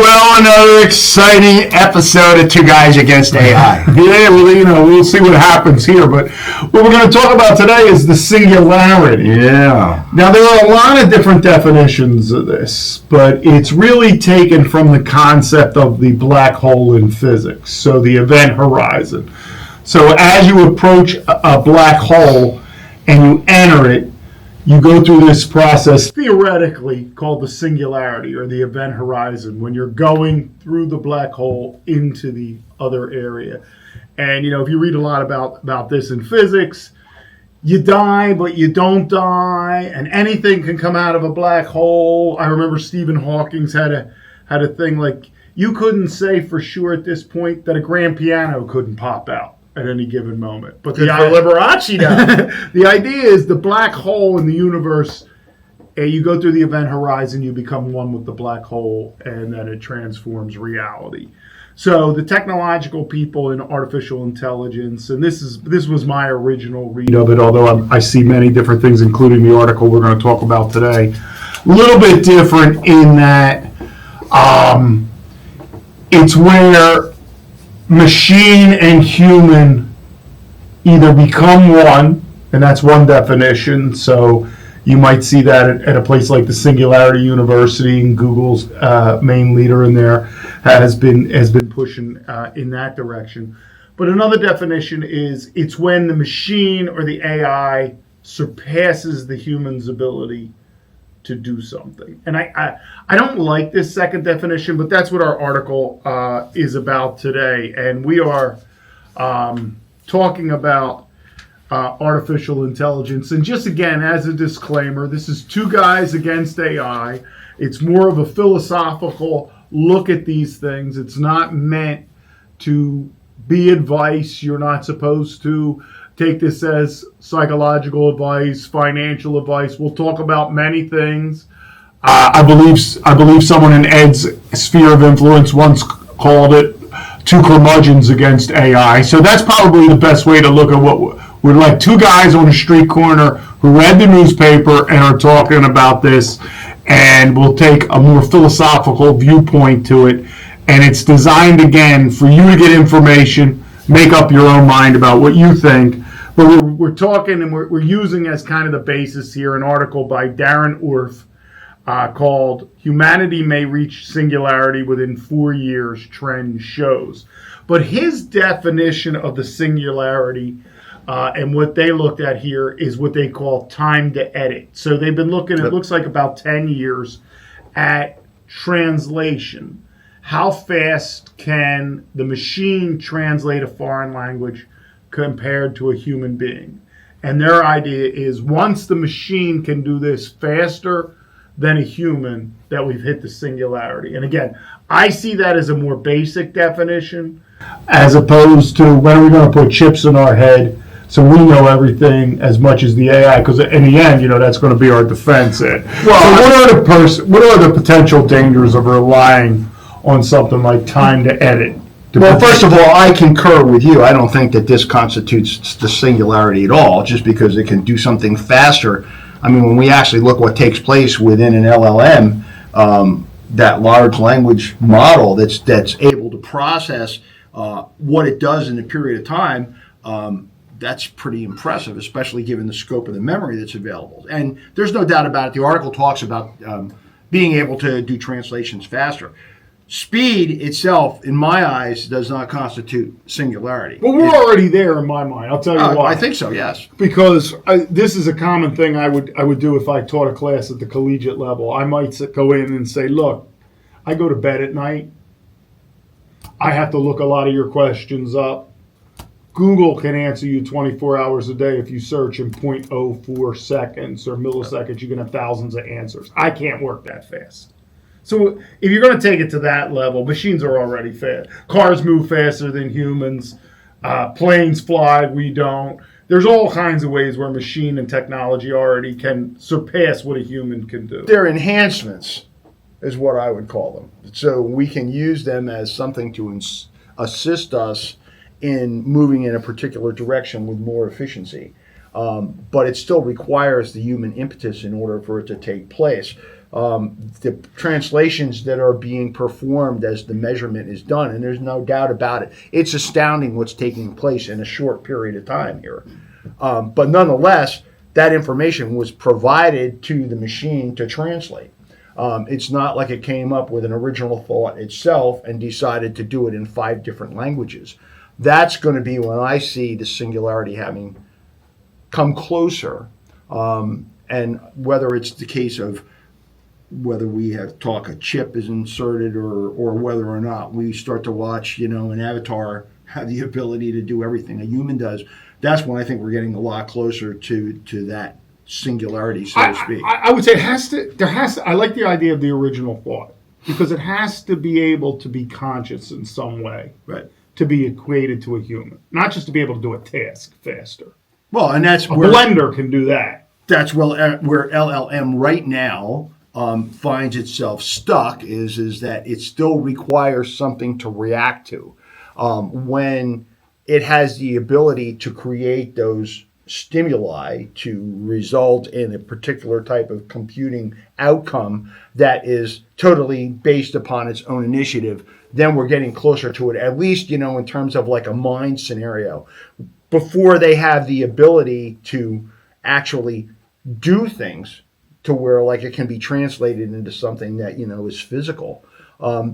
well, another exciting episode of Two Guys Against AI. Yeah, well, we'll see what happens here. But what we're going to talk about today is the singularity. Yeah. Now, there are a lot of different definitions of this, but it's really taken from the concept of the black hole in physics, so the event horizon. So as you approach a black hole and you enter it, you go through this process, theoretically called the singularity or the event horizon, when you're going through the black hole into the other area. And, if you read a lot about this in physics, you die, but you don't die, and anything can come out of a black hole. I remember Stephen Hawking's had a thing like, you couldn't say for sure at this point that a grand piano couldn't pop out at any given moment. But Good for Liberace now. The idea is the black hole in the universe, you go through the event horizon, you become one with the black hole, and then it transforms reality. So the technological people in artificial intelligence, and this was my original read of it, although I see many different things, including the article we're going to talk about today. A little bit different in that it's where machine and human either become one, and that's one definition. So you might see that at a place like the Singularity University, and Google's main leader in there has been pushing in that direction. But another definition is it's when the machine or the AI surpasses the human's ability to do something. And I don't like this second definition, but that's what our article is about today. And we are talking about artificial intelligence. And just again, as a disclaimer, this is Two Guys Against AI. It's more of a philosophical look at these things. It's not meant to be advice. You're not supposed to take this as psychological advice, financial advice. We'll talk about many things. I believe someone in Ed's sphere of influence once called it two curmudgeons against AI. So that's probably the best way to look at what we're like, two guys on a street corner who read the newspaper and are talking about this, and we'll take a more philosophical viewpoint to it. And it's designed, again, for you to get information, make up your own mind about what you think. But we're talking and we're using as kind of the basis here an article by Darren Orff called Humanity May Reach Singularity Within 4 Years, Trend Shows. But his definition of the singularity and what they looked at here is what they call time to edit. So they've been looking, it looks like about 10 years, at translation. How fast can the machine translate a foreign language compared to a human being? And their idea is once the machine can do this faster than a human, that we've hit the singularity. And again, I see that as a more basic definition, as opposed to when are we going to put chips in our head so we know everything as much as the AI, because in the end, that's going to be our defense. Well, so what are the potential dangers of relying on something like time to edit? Well, first of all, I concur with you. I don't think that this constitutes the singularity at all, just because it can do something faster. I mean, when we actually look what takes place within an LLM, that large language model that's able to process what it does in a period of time, that's pretty impressive, especially given the scope of the memory that's available. And there's no doubt about it. The article talks about being able to do translations faster. Speed itself, in my eyes, does not constitute singularity. Well, we're already there in my mind. I'll tell you why. I think so, yes. Because this is a common thing I would do if I taught a class at the collegiate level. I might go in and say, look, I go to bed at night. I have to look a lot of your questions up. Google can answer you 24 hours a day if you search in 0.04 seconds or milliseconds. You can have thousands of answers. I can't work that fast. So if you're going to take it to that level, machines are already fast. Cars move faster than humans. Planes fly, we don't. There's all kinds of ways where machine and technology already can surpass what a human can do. They're enhancements, is what I would call them. So we can use them as something to assist us in moving in a particular direction with more efficiency. But it still requires the human impetus in order for it to take place. the translations that are being performed as the measurement is done, and there's no doubt about it. It's astounding what's taking place in a short period of time here. But nonetheless, that information was provided to the machine to translate. It's not like it came up with an original thought itself and decided to do it in 5 different languages. That's going to be when I see the singularity having come closer, and whether it's the case of whether we have talk a chip is inserted or whether or not we start to watch, an avatar have the ability to do everything a human does. That's when I think we're getting a lot closer to that singularity, so to speak. I would say I like the idea of the original thought, because it has to be able to be conscious in some way, right, to be equated to a human, not just to be able to do a task faster. Well, and that's where a blender can do that. That's where LLM right now finds itself stuck is that it still requires something to react to. When it has the ability to create those stimuli to result in a particular type of computing outcome that is totally based upon its own initiative, then we're getting closer to it, at least, in terms of like a mind scenario. Before they have the ability to actually do things to where like it can be translated into something that, is physical.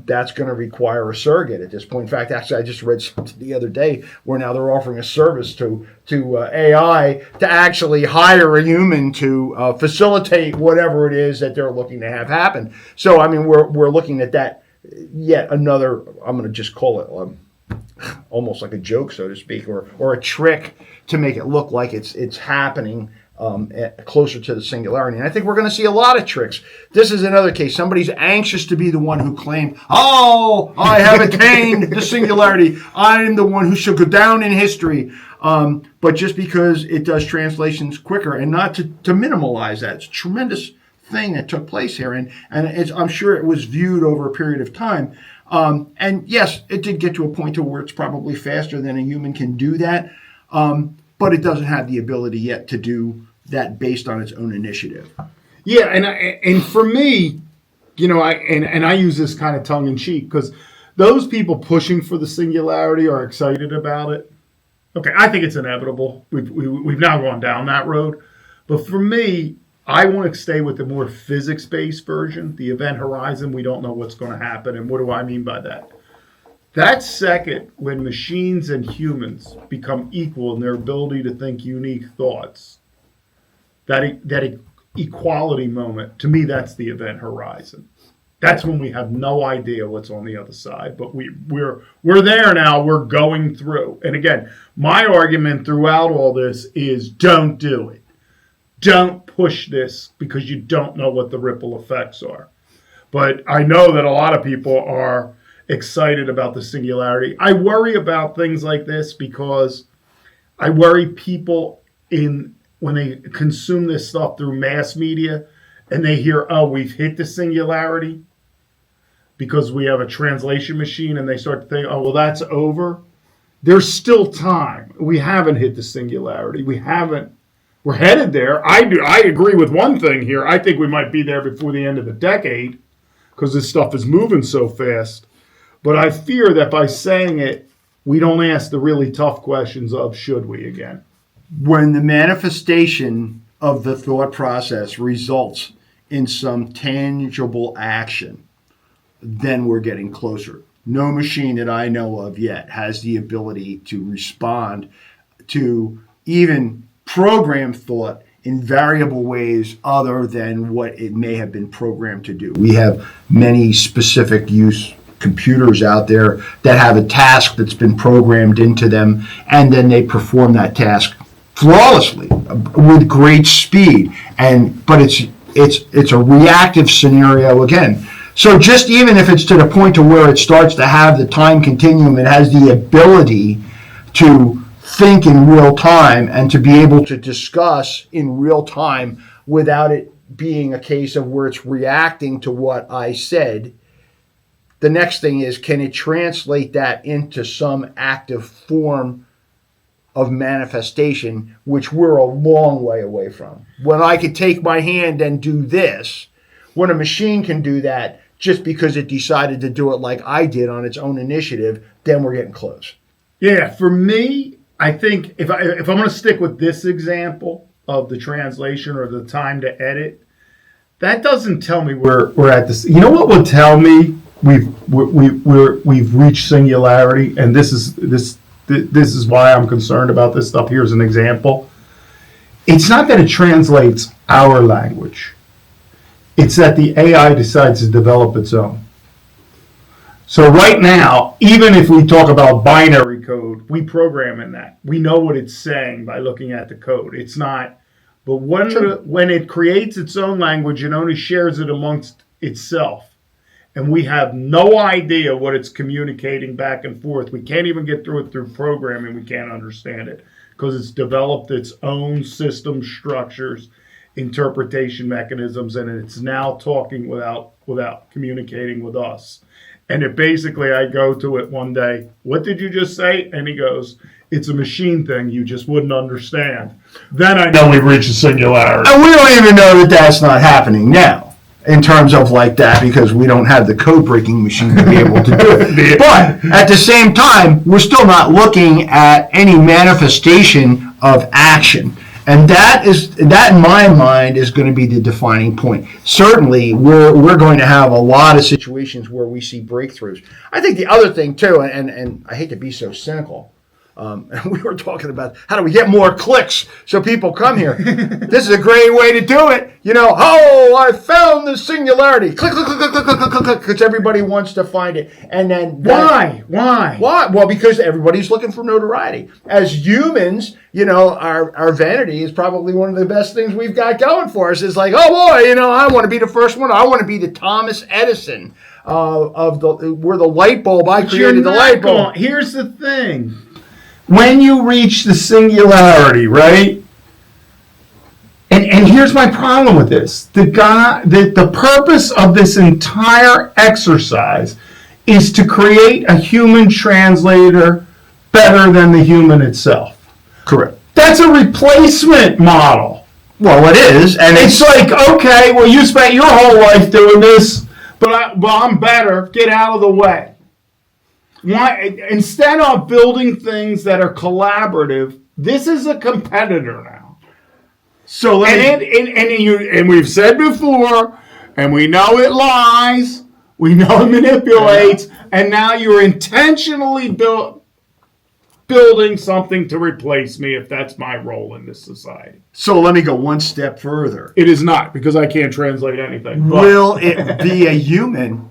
That's going to require a surrogate at this point. In fact, actually, I just read something the other day where now they're offering a service to AI to actually hire a human to facilitate whatever it is that they're looking to have happen. So, I mean, we're looking at that yet another, I'm going to just call it almost like a joke, so to speak, or a trick to make it look like it's happening closer to the singularity. And I think we're going to see a lot of tricks. This is another case. Somebody's anxious to be the one who claimed, I have attained the singularity. I'm the one who shall go down in history. But just because it does translations quicker, and not to minimalize that, it's a tremendous thing that took place here. And I'm sure it was viewed over a period of time. And yes, it did get to a point to where it's probably faster than a human can do that. But it doesn't have the ability yet to do that based on its own initiative. Yeah, and for me, I use this kind of tongue in cheek, because those people pushing for the singularity are excited about it. Okay, I think it's inevitable. We've now gone down that road. But for me, I want to stay with the more physics-based version, the event horizon. We don't know what's going to happen. And what do I mean by that? That second, when machines and humans become equal in their ability to think unique thoughts, that equality moment, to me, that's the event horizon. That's when we have no idea what's on the other side, but we're there now. We're going through. And again, my argument throughout all this is don't do it. Don't push this, because you don't know what the ripple effects are. But I know that a lot of people are excited about the singularity. I worry about things like this because I worry people when they consume this stuff through mass media and they hear, we've hit the singularity because we have a translation machine, and they start to think, well, that's over. There's still time. We haven't hit the singularity. We're headed there. I agree with one thing here. I think we might be there before the end of the decade, because this stuff is moving so fast. But I fear that by saying it, we don't ask the really tough questions of should we again. When the manifestation of the thought process results in some tangible action, then we're getting closer. No machine that I know of yet has the ability to respond to even program thought in variable ways other than what it may have been programmed to do. We have many specific use computers out there that have a task that's been programmed into them, and then they perform that task flawlessly with great speed. But it's a reactive scenario again. So just even if it's to the point to where it starts to have the time continuum, it has the ability to think in real time and to be able to discuss in real time without it being a case of where it's reacting to what I said. The next thing is, can it translate that into some active form of manifestation, which we're a long way away from? When I could take my hand and do this, When a machine can do that just because it decided to do it like I did on its own initiative, then we're getting close. Yeah, for me, I think if I'm going to stick with this example of the translation or the time to edit, that doesn't tell me we're at this. You know what would tell me we've reached singularity, and this is why I'm concerned about this stuff. Here's an example. It's not that it translates our language. It's that the AI decides to develop its own. So right now, even if we talk about binary code, we program in that. We know what it's saying by looking at the code. It's not, but when it creates its own language, it only shares it amongst itself. And we have no idea what it's communicating back and forth. We can't even get through it through programming. We can't understand it because it's developed its own system structures, interpretation mechanisms, and it's now talking without communicating with us. And it basically, I go to it one day, what did you just say? And he goes, it's a machine thing you just wouldn't understand. Then I know we've reached a singularity. And we don't even know that that's not happening now in terms of like that because we don't have the code breaking machine to be able to do it. But at the same time, we're still not looking at any manifestation of action. And that in my mind is going to be the defining point. Certainly, we're going to have a lot of situations where we see breakthroughs. I think the other thing too, and I hate to be so cynical, and we were talking about how do we get more clicks so people come here. This is a great way to do it. I found the singularity. Click, click, click, click, click, click, click, click, because everybody wants to find it. And then Why? Well, because everybody's looking for notoriety. As humans, our vanity is probably one of the best things we've got going for us. It's like, oh boy, I want to be the first one. I want to be the Thomas Edison we're the light bulb. I created the light bulb. Here's the thing. When you reach the singularity, right? And here's my problem with this. The purpose of this entire exercise is to create a human translator better than the human itself. Correct. That's a replacement model. Well, it is. And it's like, okay, well, you spent your whole life doing this, but I'm better. Get out of the way. Why, instead of building things that are collaborative, this is a competitor now. So and we've said before, and we know it lies, we know it manipulates, and now you're intentionally building something to replace me if that's my role in this society. So let me go one step further. It is not, because I can't translate anything. Will it be a human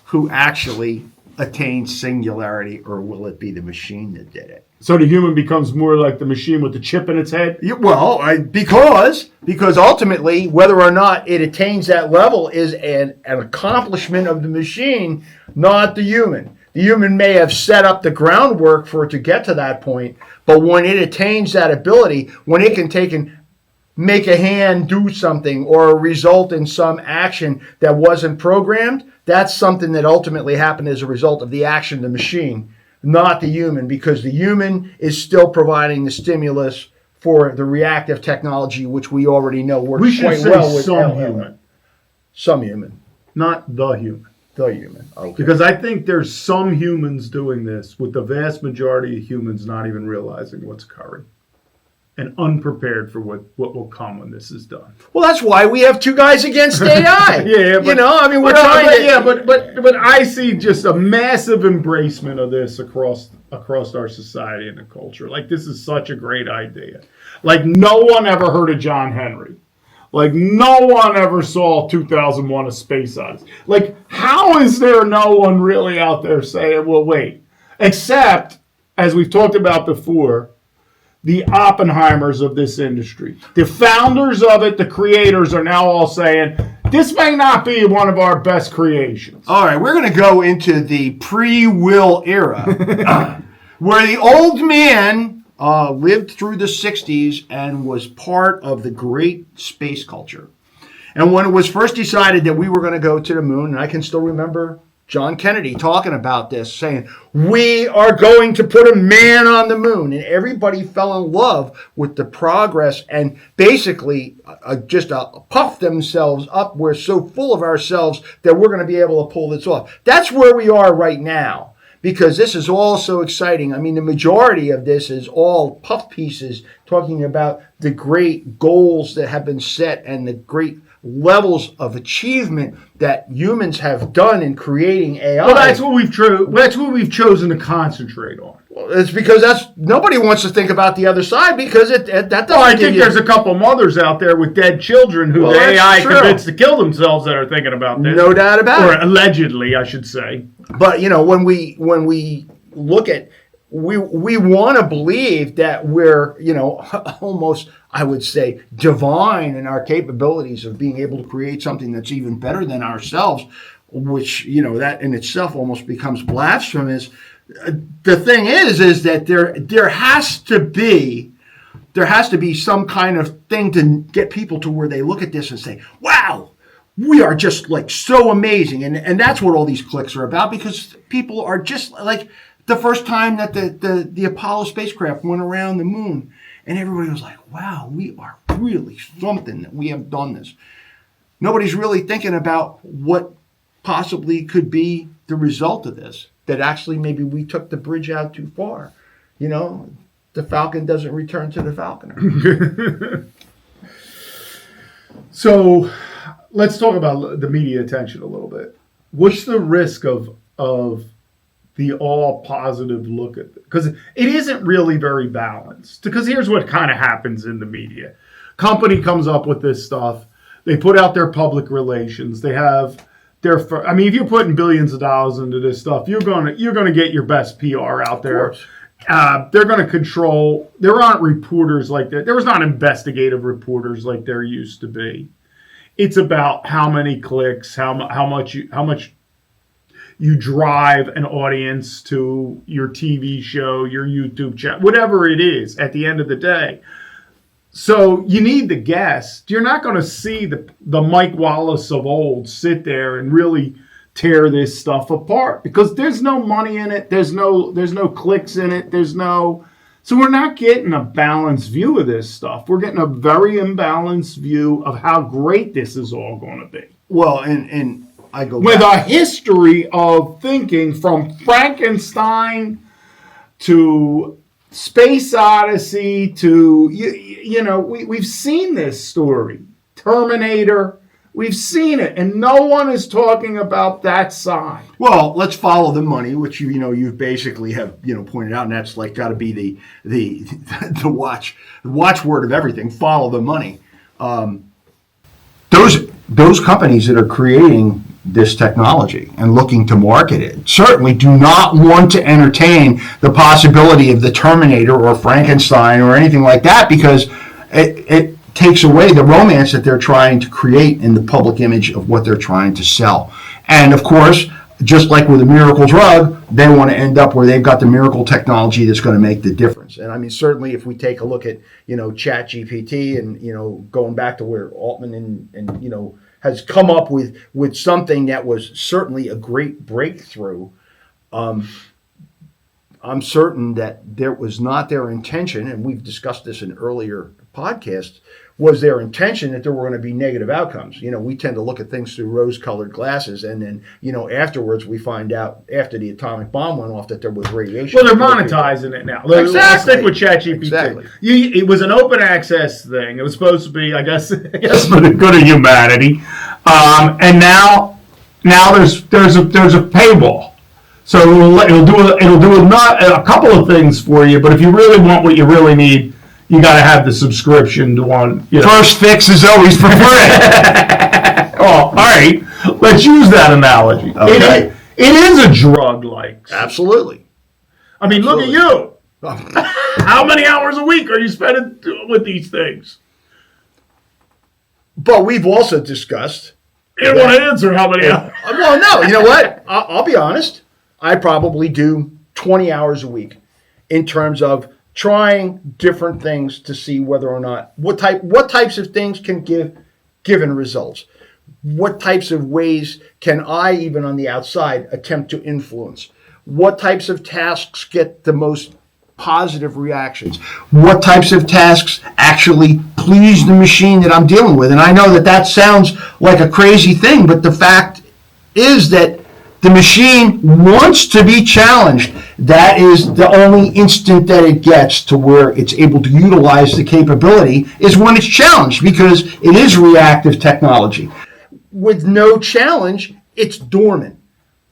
who actually attains singularity, or will it be the machine that did it? So the human becomes more like the machine with the chip in its head? Because ultimately, whether or not it attains that level is an accomplishment of the machine, not the human. The human may have set up the groundwork for it to get to that point, but when it attains that ability, when it can take and make a hand do something or result in some action that wasn't programmed, that's something that ultimately happened as a result of the action of the machine, not the human, because the human is still providing the stimulus for the reactive technology, which we already know works quite well with some human. Some human. Not the human. The human. Okay. Because I think there's some humans doing this with the vast majority of humans not even realizing what's occurring and unprepared for what will come when this is done. Well, that's why we have two guys against AI. We're trying to... Yeah, but I see just a massive embracement of this across our society and the culture. Like, this is such a great idea. Like, no one ever heard of John Henry. Like, no one ever saw 2001: A Space Odyssey. Like, how is there no one really out there saying, well, wait, except, as we've talked about before, the Oppenheimers of this industry. The founders of it, the creators, are now all saying, this may not be one of our best creations. All right, we're going to go into the pre-will era, where the old man lived through the 60s and was part of the great space culture. And when it was first decided that we were going to go to the moon, and I can still remember John Kennedy talking about this, saying, we are going to put a man on the moon. And everybody fell in love with the progress and basically just puff themselves up. We're so full of ourselves that we're going to be able to pull this off. That's where we are right now, because this is all so exciting. I mean, the majority of this is all puff pieces talking about the great goals that have been set and the great levels of achievement that humans have done in creating AI. Well, that's what we've chosen to concentrate on. Well, it's because nobody wants to think about the other side, because that doesn't. Well, I think there's a couple mothers out there with dead children who the AI convinced to kill themselves that are thinking about this. No doubt about it. Or allegedly, I should say. But when we look at, we want to believe that we're almost, I would say, divine in our capabilities of being able to create something that's even better than ourselves, which that in itself almost becomes blasphemous. The thing is that there has to be some kind of thing to get people to where they look at this and say, wow, we are just like so amazing. And that's what all these clicks are about, because people are just like the first time that the Apollo spacecraft went around the moon, and everybody was like, wow, we are really something that we have done this. Nobody's really thinking about what possibly could be the result of this, that actually maybe we took the bridge out too far. The Falcon doesn't return to the Falconer. So let's talk about the media attention a little bit. What's the risk of the all positive look at it? Because it isn't really very balanced. Because here's what kind of happens in the media. Company comes up with this stuff. They put out their public relations. They have if you're putting billions of dollars into this stuff, you're going to get your best PR out there. They're going to control. There aren't reporters like that. There was not investigative reporters like there used to be. It's about how many clicks, how much you drive an audience to your TV show, your YouTube channel, whatever it is at the end of the day. So you need the guest. You're not going to see the Mike Wallace of old sit there and really tear this stuff apart, because there's no money in it. There's no clicks in it. So we're not getting a balanced view of this stuff. We're getting a very imbalanced view of how great this is all going to be. Well, and I go with a history of thinking from Frankenstein to Space Odyssey to we've seen this story. Terminator, we've seen it, and no one is talking about that side. Well, let's follow the money, which you basically have pointed out, and that's like got to be the watchword of everything. Follow the money. Those companies that are creating this technology and looking to market it certainly do not want to entertain the possibility of the Terminator or Frankenstein or anything like that, because it takes away the romance that they're trying to create in the public image of what they're trying to sell. And of course, just like with a miracle drug, they want to end up where they've got the miracle technology that's going to make the difference. And I mean, certainly if we take a look at, ChatGPT and, going back to where Altman and has come up with something that was certainly a great breakthrough. I'm certain that there was not their intention, and we've discussed this in earlier podcasts, was their intention that there were going to be negative outcomes. We tend to look at things through rose-colored glasses, and then, afterwards we find out after the atomic bomb went off that there was radiation. Well, they're monetizing it now. Exactly. Let's stick with ChatGPT. Exactly. It was an open access thing. It was supposed to be, I guess for the good of humanity. And now there's a paywall. So it'll do a couple of things for you, but if you really want what you really need, you got to have the subscription to one. First fix is always for free. Oh, all right. Let's use that analogy. Okay. It is a drug-like. Absolutely. I mean, look at you. How many hours a week are you spending with these things? But we've also discussed. You don't want to answer how many hours. Well, no. You know what? I'll be honest. I probably do 20 hours a week in terms of trying different things to see whether or not what types of things can give given results. what types of ways can I, even on the outside, attempt to influence? What types of tasks get the most positive reactions? What types of tasks actually please the machine that I'm dealing with? And I know that sounds like a crazy thing, but the fact is that the machine wants to be challenged. That is the only instant that it gets to where it's able to utilize the capability is when it's challenged, because it is reactive technology. With no challenge, it's dormant.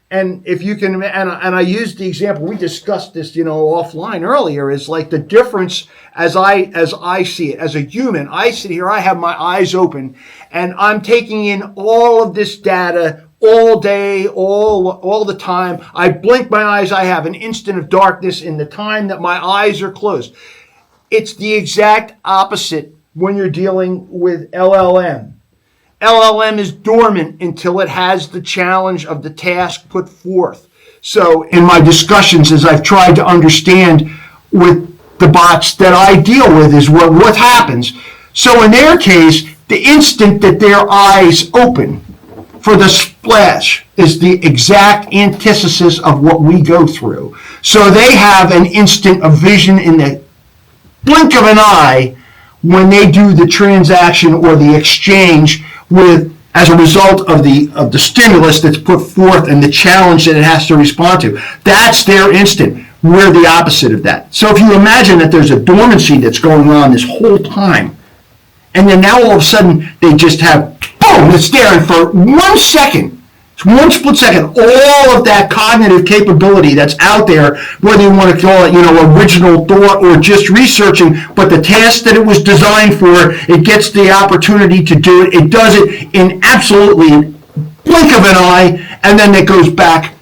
And if you can, and I used the example, we discussed this, offline earlier, is like the difference as I see it, as a human. I sit here, I have my eyes open, and I'm taking in all of this data all day, all the time. I blink my eyes, I have an instant of darkness in the time that my eyes are closed. It's the exact opposite when you're dealing with LLM. LLM is dormant until it has the challenge of the task put forth. So in my discussions, as I've tried to understand with the bots that I deal with, is what happens. So in their case, the instant that their eyes open for the splash is the exact antithesis of what we go through. So they have an instant of vision in the blink of an eye when they do the transaction or the exchange as a result of the stimulus that's put forth and the challenge that it has to respond to. That's their instant. We're the opposite of that. So if you imagine that there's a dormancy that's going on this whole time, and then now all of a sudden they just have, boom, it's there, and for 1 second, it's one split second, all of that cognitive capability that's out there, whether you want to call it, original thought or just researching, but the task that it was designed for, it gets the opportunity to do it. It does it in absolutely blink of an eye, and then it goes back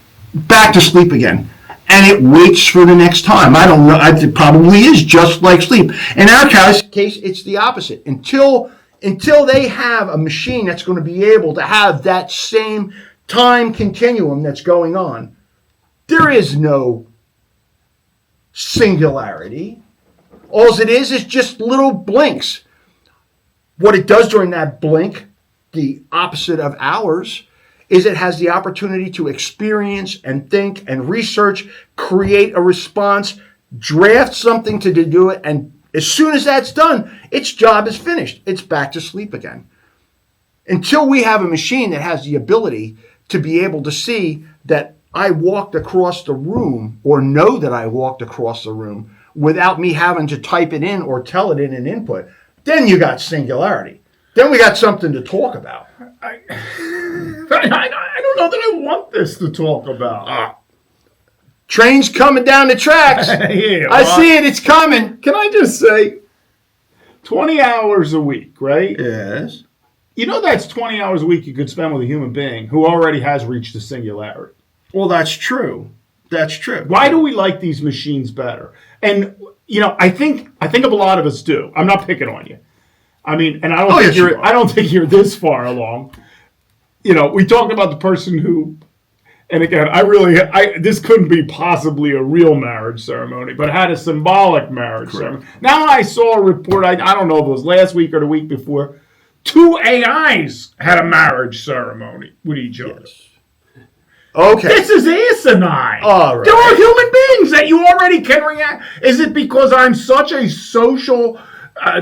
to sleep again. And it waits for the next time. I don't know. It probably is just like sleep. In our case, it's the opposite. Until they have a machine that's going to be able to have that same time continuum that's going on, there is no singularity. All it is just little blinks. What it does during that blink, the opposite of ours, is it has the opportunity to experience and think and research, create a response, draft something to do it, and as soon as that's done, its job is finished. It's back to sleep again. Until we have a machine that has the ability to be able to see that I walked across the room, or know that I walked across the room without me having to type it in or tell it in an input, then you got singularity. Then we got something to talk about. I don't know that I want this to talk about. Train's coming down the tracks. Yeah, I see it. It's coming. Can I just say, 20 hours a week, right? Yes. That's 20 hours a week you could spend with a human being who already has reached the singularity. Well, that's true. That's true. Why do we like these machines better? And, I think a lot of us do. I'm not picking on you. I mean, and I don't think you're this far along. We talked about the person who, and again, this couldn't be possibly a real marriage ceremony, but had a symbolic marriage ceremony. Now I saw a report, I don't know if it was last week or the week before, 2 AIs had a marriage ceremony with each other. Yes. Okay. This is asinine. All right. There are human beings that you already can react. Is it because I'm such a social...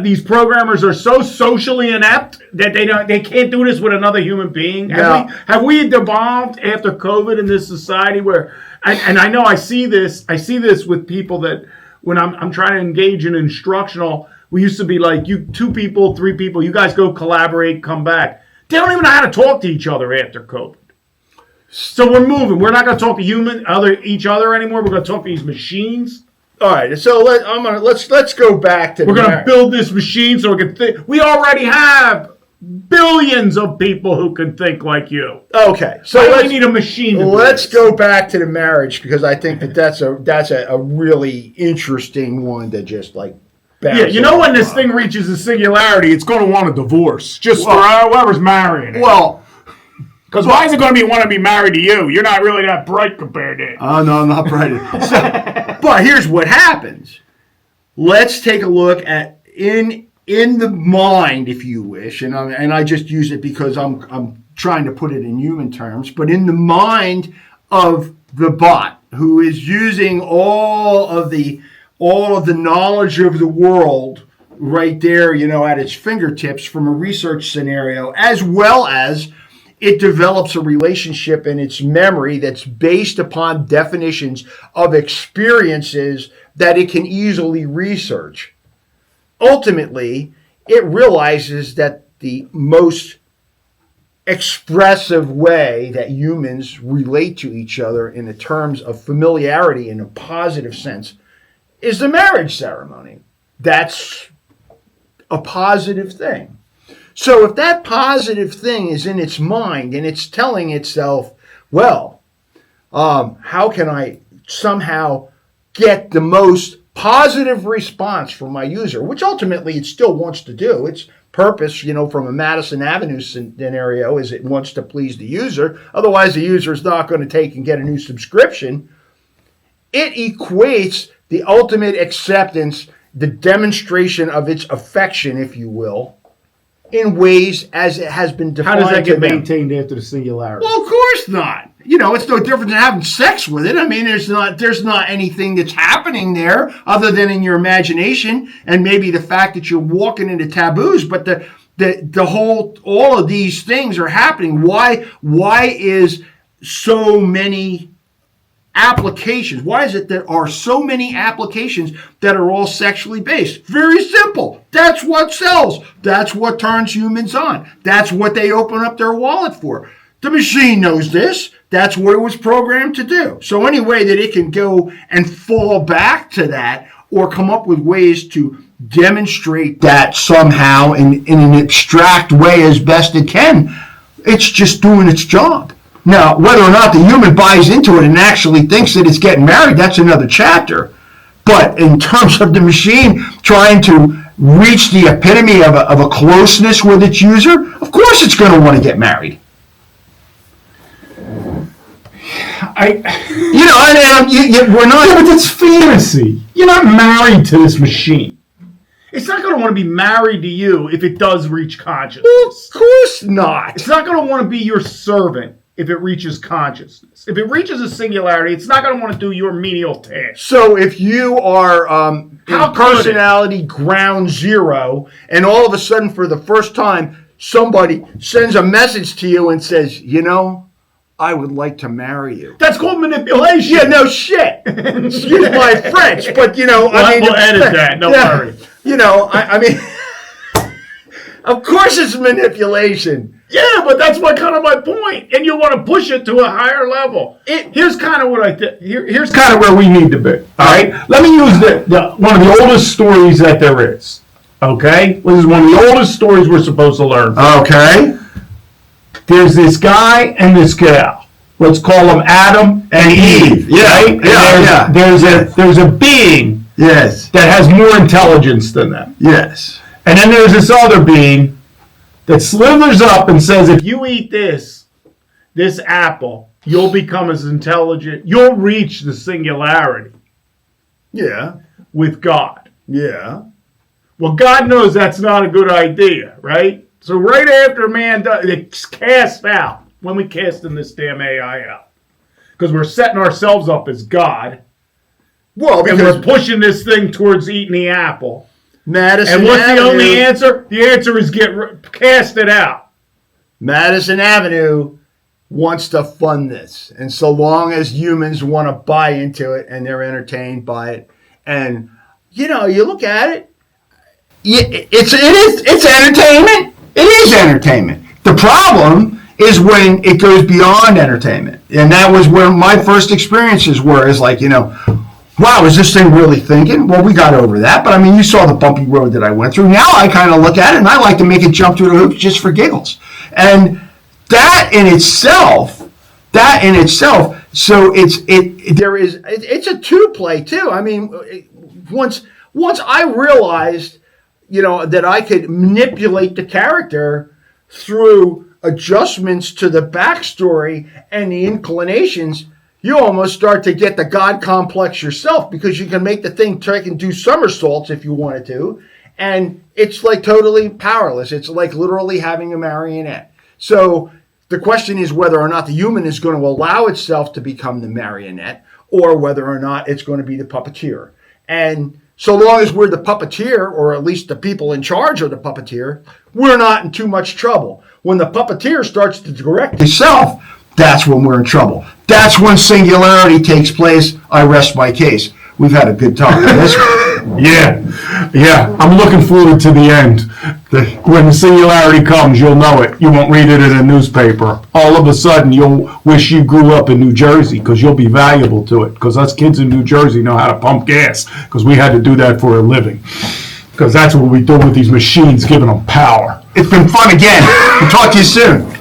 these programmers are so socially inept that they can't do this with another human being? No. Have we evolved after COVID in this society where, and I know I see this with people that when I'm trying to engage in instructional, we used to be like, you 2 people, 3 people, you guys go collaborate, come back. They don't even know how to talk to each other after COVID. So we're moving. We're not going to talk to each other anymore. We're going to talk to these machines. All right, so let's go back to. We're going to build this machine so we can think. We already have billions of people who can think like you. Okay, so we need a machine. Let's go back to the marriage, because I think that's a really interesting one to just like. Yeah, when this thing reaches a singularity, it's going to want a divorce just for whoever's marrying it. Well. Because why is it going to want to be married to you? You're not really that bright compared to it. Oh, no, I'm not bright. But here's what happens. Let's take a look at in the mind, if you wish, and I just use it because I'm trying to put it in human terms, but in the mind of the bot who is using all of the knowledge of the world right there, at its fingertips from a research scenario, as well as it develops a relationship in its memory that's based upon definitions of experiences that it can easily research. Ultimately, it realizes that the most expressive way that humans relate to each other in the terms of familiarity in a positive sense is the marriage ceremony. That's a positive thing. So if that positive thing is in its mind and it's telling itself, well, how can I somehow get the most positive response from my user, which ultimately it still wants to do. Its purpose, from a Madison Avenue scenario is it wants to please the user. Otherwise, the user is not going to take and get a new subscription. It equates the ultimate acceptance, the demonstration of its affection, if you will, in ways as it has been defined. How does that get maintained after the singularity? Well, of course not. It's no different than having sex with it. I mean, there's not anything that's happening there other than in your imagination and maybe the fact that you're walking into taboos. But all of these things are happening. Why is so many applications? Why is it there are so many applications that are all sexually based? Very simple. That's what sells. That's what turns humans on. That's what they open up their wallet for. The machine knows this. That's what it was programmed to do. So any way that it can go and fall back to that or come up with ways to demonstrate that somehow in an abstract way as best it can, it's just doing its job. Now, whether or not the human buys into it and actually thinks that it's getting married, that's another chapter. But in terms of the machine trying to reach the epitome of a closeness with its user, of course it's going to want to get married. We're not. Yeah, but that's fantasy. You're not married to this machine. It's not going to want to be married to you if it does reach consciousness. Well, of course not. It's not going to want to be your servant if it reaches consciousness. If it reaches a singularity, it's not going to want to do your menial task. So if you are in personality ground zero, and all of a sudden for the first time, somebody sends a message to you and says, I would like to marry you. That's called manipulation. Yeah, no shit. Excuse my French, but we'll edit that. Don't worry. I mean, of course it's manipulation. Yeah, but that's kind of my point, and you want to push it to a higher level. Here's kind of what I think. Here's kind of where we need to be. All right, let me use one of the oldest stories that there is. Okay, this is one of the oldest stories we're supposed to learn. Okay. There's this guy and this gal. Let's call them Adam and Eve. Yeah, right? Yeah. There's a being. Yes. That has more intelligence than them. Yes. And then there's this other being that slithers up and says, if you eat this apple, you'll become as intelligent. You'll reach the singularity. Yeah. With God. Yeah. Well, God knows that's not a good idea, right? So right after man does, it's cast out when we casting this damn AI out. Because we're setting ourselves up as God. Well, and we're pushing this thing towards eating the apple. Madison and what's Avenue, the only answer? The answer is cast it out. Madison Avenue wants to fund this. And so long as humans want to buy into it and they're entertained by it, and, you look at it, it's entertainment. It is entertainment. The problem is when it goes beyond entertainment. And that was where my first experiences were, is like, wow, is this thing really thinking? Well, we got over that. But I mean, you saw the bumpy road that I went through. Now I kind of look at it and I like to make it jump through the hoops just for giggles. And that in itself, so it's a two-play too. I mean, once I realized that I could manipulate the character through adjustments to the backstory and the inclinations, you almost start to get the God complex yourself, because you can make the thing take and do somersaults if you wanted to, and it's like totally powerless. It's like literally having a marionette. So The question is whether or not the human is going to allow itself to become the marionette, or whether or not it's going to be the puppeteer. And so long as we're the puppeteer, or at least the people in charge of the puppeteer, we're not in too much trouble. When the puppeteer starts to direct himself, that's when we're in trouble. That's when singularity takes place. I rest my case. We've had a good talk on this one. Yeah. I'm looking forward to the end. When the singularity comes, you'll know it. You won't read it in a newspaper. All of a sudden, you'll wish you grew up in New Jersey because you'll be valuable to it. Because us kids in New Jersey know how to pump gas because we had to do that for a living. Because that's what we do with these machines, giving them power. It's been fun again. We'll talk to you soon.